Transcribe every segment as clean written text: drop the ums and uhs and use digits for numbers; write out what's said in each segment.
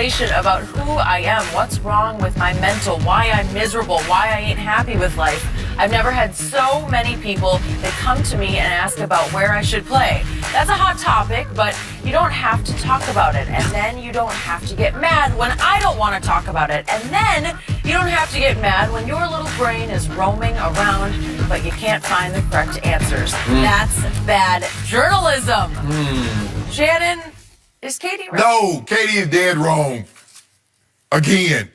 revelation about who I am, what's wrong with my mental, why I'm miserable, why I ain't happy with life. I've never had so many people that come to me and ask about where I should play. That's a hot topic, but you don't have to talk about it. And then you don't have to get mad when I don't want to talk about it. And then you don't have to get mad when your little brain is roaming around, but you can't find the correct answers. That's bad journalism. Shannon, is Katie right? No, Katie is dead wrong. Again.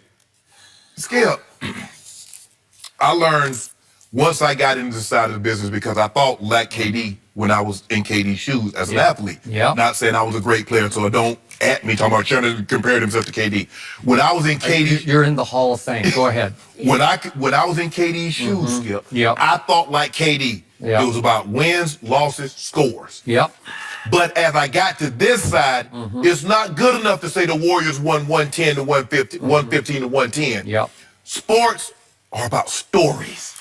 Skip. I learned once I got into the side of the business because I thought like KD when I was in KD's shoes as an athlete. Not saying I was a great player, so don't at me talking about trying to compare himself to KD. When I was in KD, you're in the Hall of Fame. Go ahead. When I was in KD's shoes, Skip, I thought like KD. It was about wins, losses, scores. But as I got to this side, it's not good enough to say the Warriors won 110 to 150, 115 to 110. Sports are about stories.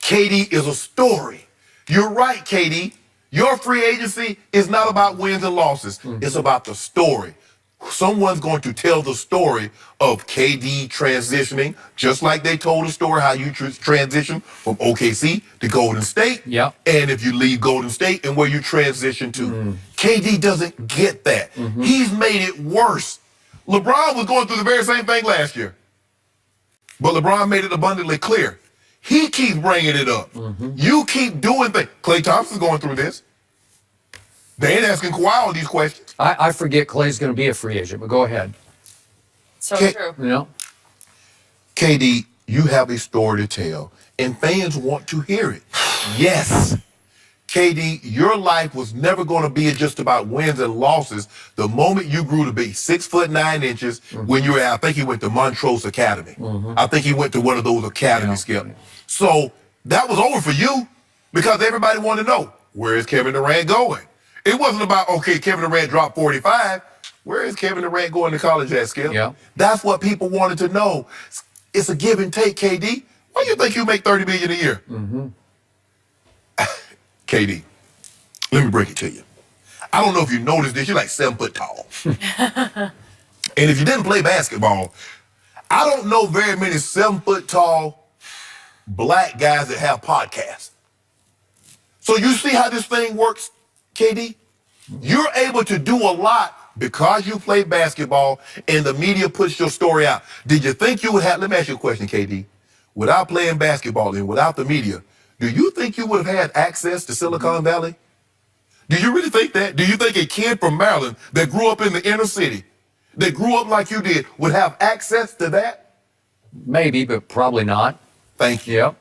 KD is a story. You're right, KD. Your free agency is not about wins and losses. It's about the story. Someone's going to tell the story of KD transitioning, just like they told the story how you transition from OKC to Golden State. And if you leave Golden State and where you transition to. KD doesn't get that. He's made it worse. LeBron was going through the very same thing last year. But LeBron made it abundantly clear. He keeps bringing it up. You keep doing things. Klay Thompson's going through this. They ain't asking Kawhi all these questions. I forget Klay's going to be a free agent, but go ahead. So true. KD, you have a story to tell, and fans want to hear it. Yes. KD, your life was never going to be just about wins and losses. The moment you grew to be 6'9" when you were, I think he went to Montrose Academy. I think he went to one of those academies, Skip. So that was over for you because everybody wanted to know, where is Kevin Durant going? It wasn't about, okay, Kevin Durant dropped 45. Where is Kevin Durant going to college at, Skip? That's what people wanted to know. It's a give and take, KD. Why do you think you make $30 million a year? KD, let me break it to you. I don't know if you noticed this. You're like 7 foot tall. And if you didn't play basketball, I don't know very many 7 foot tall black guys that have podcasts. So you see how this thing works, KD? You're able to do a lot because you play basketball and the media puts your story out. Did you think you would have, let me ask you a question, KD. Without playing basketball and without the media, do you think you would have had access to Silicon Valley? Do you really think that? Do you think a kid from Maryland that grew up in the inner city, that grew up like you did, would have access to that? Maybe, but probably not. Thank you.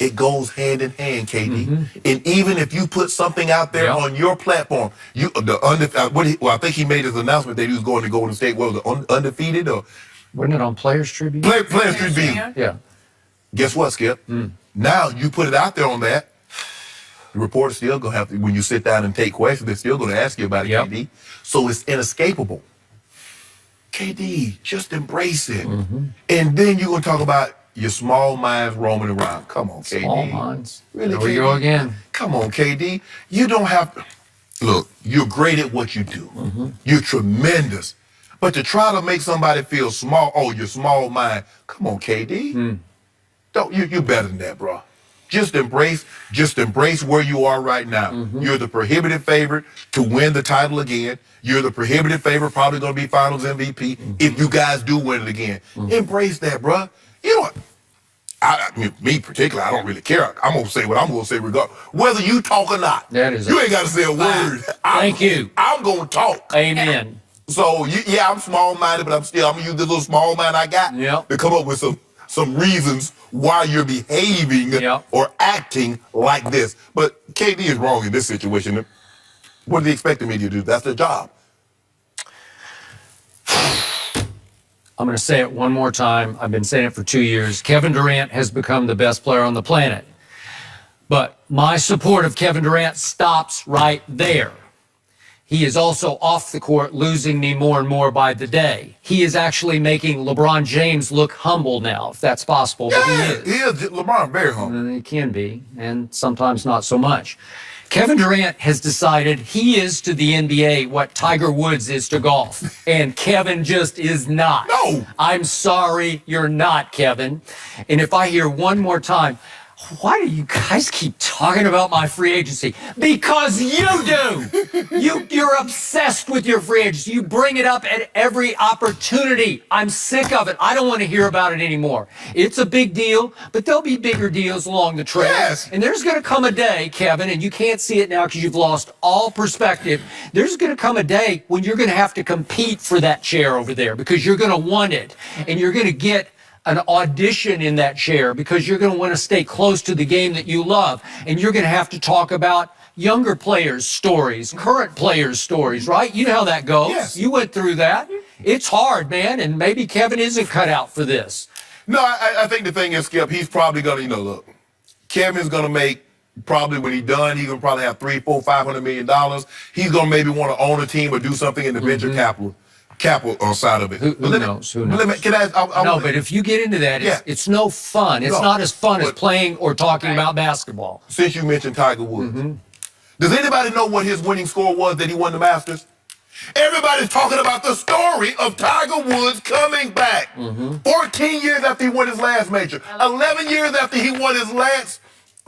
It goes hand in hand, KD. And even if you put something out there on your platform, I think he made his announcement that he was going to Golden State. What was it, undefeated? Or wasn't it on Players Tribune? Players Tribune. Guess what, Skip? Now you put it out there on that. The reporter's still going to have to, when you sit down and take questions, they're still going to ask you about it, KD. So it's inescapable. KD, just embrace it. And then you're going to talk about your small minds roaming around. Come on, KD. Small minds. Really, There we go again. Come on, KD. You don't have to. Look, you're great at what you do. You're tremendous. But to try to make somebody feel small, oh, you're small mind. Come on, KD. You're better than that, bro. Just embrace where you are right now. You're the prohibitive favorite to win the title again. You're the prohibitive favorite, probably going to be Finals MVP if you guys do win it again. Embrace that, bro. You know what? I mean, me particularly, I don't really care. I'm going to say what I'm going to say regardless. Whether you talk or not. You ain't got to say a word. Thank you. I'm going to talk. Amen. So, yeah, I'm small-minded, but I'm going to use this little small mind I got to come up with some reasons why you're behaving or acting like this. But KD is wrong in this situation. What do they expect the media to do? That's their job. I'm going to say it one more time. I've been saying it for 2 years. Kevin Durant has become the best player on the planet. But my support of Kevin Durant stops right there. He is also off the court losing me more and more by the day. He is actually making LeBron James look humble now, if that's possible. Yeah, but he is. LeBron very humble. And he can be, and sometimes not so much. Kevin Durant has decided he is to the NBA what Tiger Woods is to golf. And Kevin just is not. No. I'm sorry, you're not, Kevin. And if I hear one more time, why do you guys keep talking about my free agency? Because you do. You're obsessed with your free agency. You bring it up at every opportunity. I'm sick of it. I don't want to hear about it anymore. It's a big deal, but there'll be bigger deals along the trail. Yes. And there's going to come a day, Kevin, and you can't see it now because you've lost all perspective. There's going to come a day when you're going to have to compete for that chair over there because you're going to want it, and you're going to get an audition in that chair because you're going to want to stay close to the game that you love. And you're going to have to talk about younger players' stories, current players' stories, right? You know how that goes. Yes. You went through that. It's hard, man. And maybe Kevin isn't cut out for this. No, I think the thing is, Skip, he's probably going to, look, Kevin's going to make, probably when he's done, he's going to probably have $300, $400, $500 million. He's going to maybe want to own a team or do something in the venture capital side of it. Who knows? Who knows? No, but if you get into that, it's no fun. It's not as fun as playing or talking about basketball. Since you mentioned Tiger Woods, does anybody know what his winning score was that he won the Masters? Everybody's talking about the story of Tiger Woods coming back. 14 years after he won his last major. 11 years after he won his last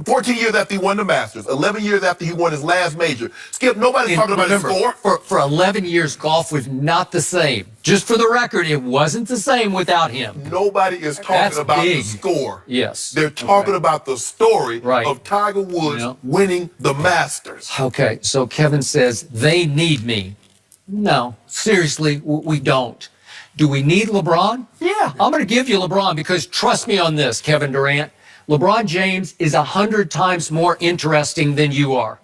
14 years after he won the Masters, 11 years after he won his last major. Skip, nobody's talking about his score. For 11 years, golf was not the same. Just for the record, it wasn't the same without him. Nobody is talking about the score. Yes. They're talking about the story of Tiger Woods winning the Masters. Okay, so Kevin says, they need me. No, seriously, we don't. Do we need LeBron? Yeah, I'm going to give you LeBron because trust me on this, Kevin Durant. LeBron James is 100 times more interesting than you are.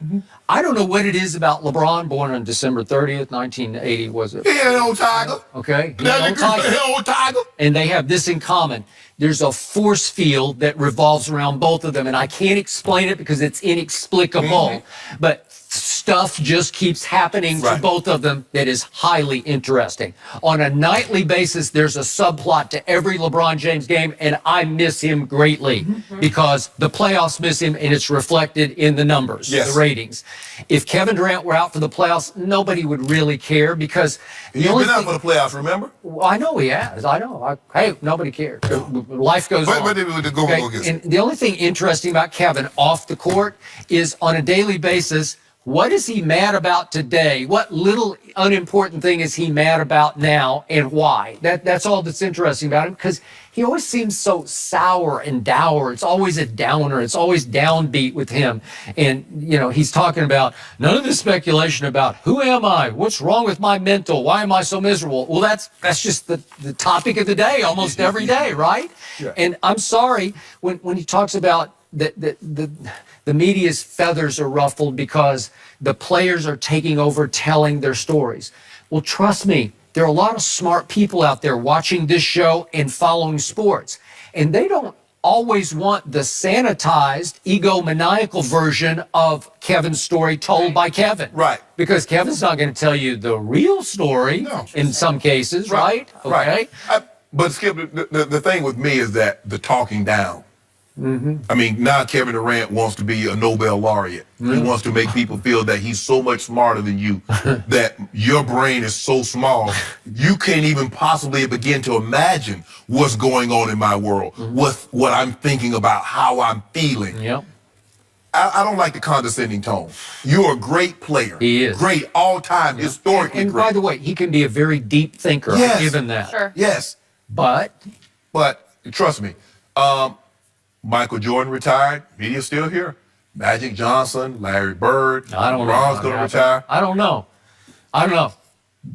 I don't know what it is about LeBron, born on December 30th, 1980, was it? He ain't no Tiger. Okay. He ain't no Tiger. And they have this in common. There's a force field that revolves around both of them, and I can't explain it because it's inexplicable. But stuff just keeps happening to both of them that is highly interesting. On a nightly basis, there's a subplot to every LeBron James game, and I miss him greatly because the playoffs miss him, and it's reflected in the numbers, the ratings. If Kevin Durant were out for the playoffs, nobody would really care because he's been out for the playoffs, remember? Well, I know he has. I know. Hey, nobody cares. Life goes on. And the only thing interesting about Kevin off the court is on a daily basis, what is he mad about today? What little unimportant thing is he mad about now, and why? That's all that's interesting about him, because he always seems so sour and dour. It's always a downer. It's always downbeat with him. And, you know, he's talking about none of this speculation about who am I? What's wrong with my mental? Why am I so miserable? Well, that's just the topic of the day almost every day, right? Yeah. And I'm sorry when he talks about the media's feathers are ruffled because the players are taking over telling their stories. Well, trust me, there are a lot of smart people out there watching this show and following sports, and they don't always want the sanitized, egomaniacal version of Kevin's story told by Kevin. Right. Because Kevin's not going to tell you the real story in some cases, right? Okay. Right. But Skip, the thing with me is that the talking down. I mean, now Kevin Durant wants to be a Nobel laureate. He wants to make people feel that he's so much smarter than you, that your brain is so small, you can't even possibly begin to imagine what's going on in my world, what I'm thinking about, how I'm feeling. Yep. I don't like the condescending tone. You're a great player. He is. Great, all-time, historically and great. by the way, he can be a very deep thinker. Yes. I'll give him that. Sure. Yes. But trust me, Michael Jordan retired. Media's still here. Magic Johnson, Larry Bird. I don't know. LeBron's going to retire. I don't know.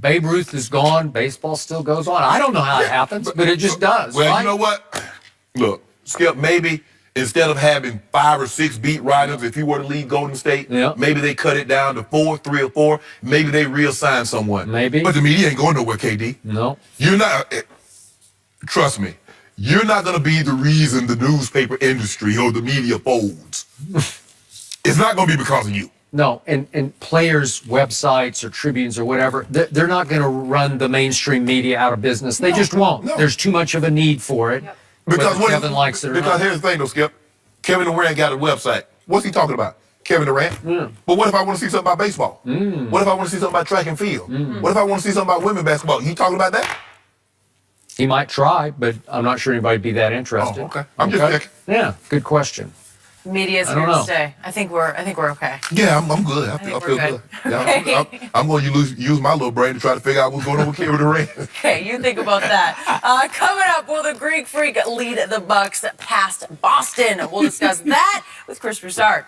Babe Ruth is gone. Baseball still goes on. I don't know how it happens, but it just does. Well, right? you know what? Look, Skip, maybe instead of having 5 or 6 beat writers, if you were to leave Golden State, maybe they cut it down to 3 or 4. Maybe they reassign someone. Maybe. But the media ain't going nowhere, KD. No. You're not. Trust me. You're not going to be the reason the newspaper industry or the media folds. It's not going to be because of you. No, and players' websites or Tribunes or whatever, they're not going to run the mainstream media out of business. They just won't. No. There's too much of a need for it. Because Kevin likes it or not. Because here's the thing, though, Skip. Kevin Durant got a website. What's he talking about? Kevin Durant. But what if I want to see something about baseball? What if I want to see something about track and field? What if I want to see something about women basketball? You talking about that? He might try, but I'm not sure anybody'd be that interested. Oh, okay. I'm just checking. Yeah, good question. Media's here to stay. I think we're okay. Yeah, I'm good. I feel good. Yeah, I'm going to use my little brain to try to figure out what's going on with Kevin Durant. Okay, you think about that. Coming up, will the Greek Freak lead the Bucks past Boston? We'll discuss that with Chris Broussard.